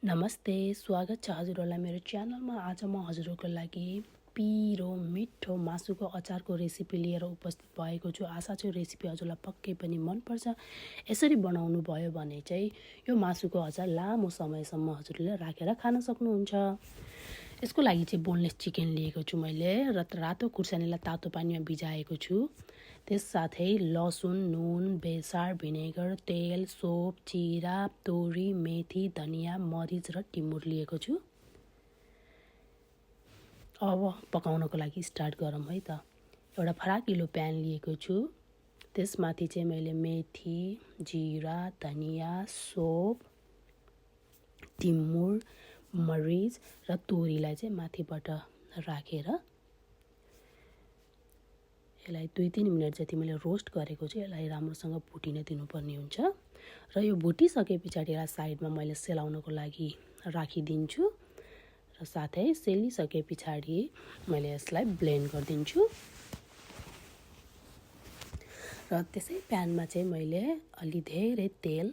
नमस्ते, स्वागत छ हजुरहरूलाई मेरो च्यानलमा। आज म हजुरहरूको लागि पिरो मिठो मासुको अचारको रेसिपी लिएर उपस्थित भएको छु। आशा छु रेसिपी हजुरलाई पक्कै पनि मनपर्छ। यसरी बनाउनु भयो भने चाहिँ यो मासुको अचार लामो समयसम्म हजुरले राखेर खान सक्नुहुन्छ। यसको लागि चाहिँ बोनलेस चिकन लिएको छु मैले र रातो खुर्सानीलाई तातो पानीमा भिजाएको छु। त्यस साथै लसुन, नुन, बेसार, भिनेगर, तेल, सोप, जिरा, तोरी, मेथी, धनिया, मरिच र टिमुर लिएको छु। अब पकाउनको लागि स्टार्ट गरौँ है त। एउटा फराकिलो प्यान लिएको छु। त्यसमाथि चाहिँ मैले मेथी, जिरा, धनिया, सोप, टिमुर, मरिच र तोरीलाई चाहिँ माथिबाट राखेर यसलाई 2-3 मिनट जति मैले रोस्ट गरेको छु। यसलाई राम्रोसँग भुटिन दिनुपर्ने हुन्छ र यो भुटिसके पछाडि यसलाई साइडमा मैले सेलाउनको लागि राखिदिन्छु र साथै सेलिसके पछाडि मैले यसलाई ब्लेन्ड गरिदिन्छु। र त्यसै प्यानमा चाहिँ मैले अलि धेरै तेल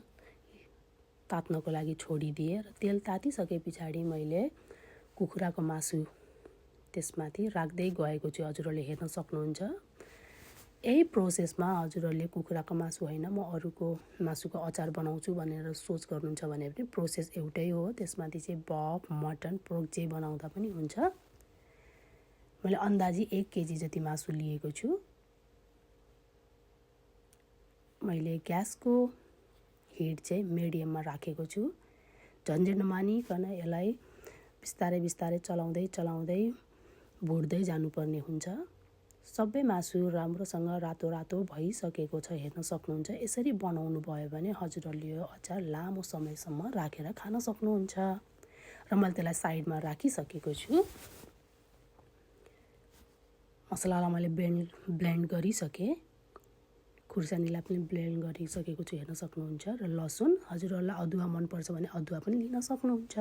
तात्नको लागि छोडिदिएँ र तेल तातिसके पछाडि मैले कुखुराको मासु त्यसमाथि राख्दै गएको छु। हजुरहरूले हेर्न सक्नुहुन्छ। यही प्रोसेसमा हजुरहरूले कुखुराको मासु होइन म अरूको मासुको अचार बनाउँछु भनेर सोच गर्नुहुन्छ भने पनि प्रोसेस एउटै हो। त्यसमाथि चाहिँ बफ, मटन, पोर्क जे बनाउँदा पनि हुन्छ। मैले अन्दाजी 1 केजी जति मासु लिएको छु। मैले ग्यासको हिट चाहिँ मिडियममा राखेको छु। झन्झट नमानिकन यसलाई बिस्तारै बिस्तारै चलाउँदै भुट्दै जानुपर्ने हुन्छ। सबै मासु राम्रोसँग रातो रातो भइसकेको छ, हेर्न सक्नुहुन्छ। यसरी बनाउनु भयो भने हजुरहरूले यो अचार लामो समयसम्म राखेर खान सक्नुहुन्छ। र मैले त्यसलाई साइडमा राखिसकेको छु। मसलालाई मैले ब्लेन्ड गरिसकेँ। खुर्सानीलाई पनि ब्लेन्ड गरिसकेको छु, हेर्न सक्नुहुन्छ। र लसुन, हजुरहरूलाई अदुवा मनपर्छ भने अदुवा पनि लिन सक्नुहुन्छ।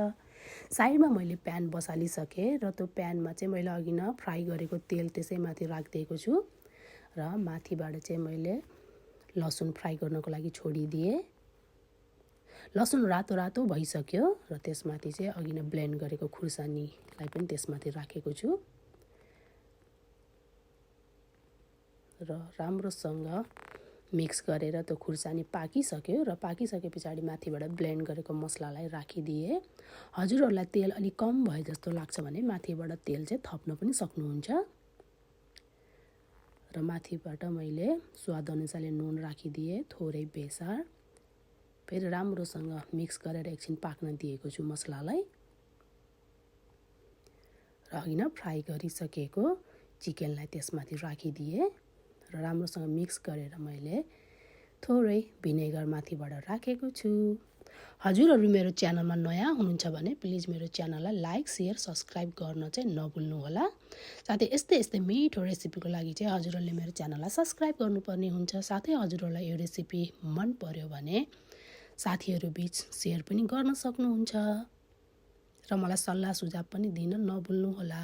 साइडमा मैले प्यान बसालिसकेँ र त्यो प्यानमा चाहिँ मैले अघि न फ्राई गरेको तेल त्यसैमाथि राखिदिएको छु र माथिबाट चाहिँ मैले लसुन फ्राई गर्नको लागि छोडिदिएँ। लसुन रातो रातो भइसक्यो र त्यसमाथि चाहिँ अघि न ब्लेन्ड गरेको खुर्सानीलाई पनि त्यसमाथि राखेको छु र राम्रोसँग मिक्स गरेर त्यो खुर्सानी पाकिसक्यो र पाकिसके पछाडि माथिबाट ब्लेन्ड गरेको मसलालाई राखिदिएँ। हजुरहरूलाई तेल अलिक कम भए जस्तो लाग्छ भने माथिबाट तेल चाहिँ थप्न पनि सक्नुहुन्छ। र माथिबाट मैले स्वादअनुसारले नुन राखिदिएँ, थोरै बेसार, फेरि राम्रोसँग मिक्स गरेर एकछिन पाक्न दिएको छु मसलालाई। र अघि न फ्राई गरिसकेको चिकनलाई त्यसमाथि राखिदिएँ र राम्रोसँग मिक्स गरेर मैले थोरै भिनेगर माथिबाट राखेको छु। हजुरहरू मेरो च्यानलमा नयाँ हुनुहुन्छ भने प्लिज मेरो च्यानललाई लाइक, सेयर, सब्सक्राइब गर्न चाहिँ नभुल्नुहोला। साथै यस्तै मिठो रेसिपीको लागि चाहिँ हजुरहरूले मेरो च्यानललाई सब्सक्राइब गर्नुपर्ने हुन्छ। साथै हजुरहरूलाई यो रेसिपी मन पर्यो भने साथीहरू बीच सेयर पनि गर्न सक्नुहुन्छ र मलाई सल्लाह सुझाव पनि दिन नभुल्नुहोला।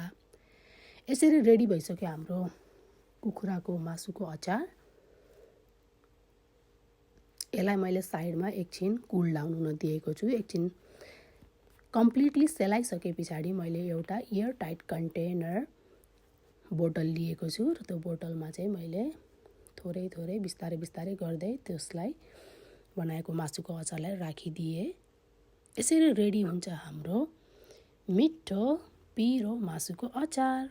यसरी रेडी भइसक्यो हाम्रो कुखुराको मासुको अचार। यसलाई मैले साइडमा एकछिन कुल डाउन हुन दिएको छु। एकछिन कम्प्लिटली सेलाइसके पछाडि मैले एउटा एयर टाइट कन्टेनर बोतल लिएको छु र त्यो बोतलमा चाहिँ मैले थोरै बिस्तारै गर्दै त्यसलाई बनाएको मासुको अचारलाई राखिदिएँ। यसरी रेडी हुन्छ हाम्रो मिठो पिरो मासुको अचार।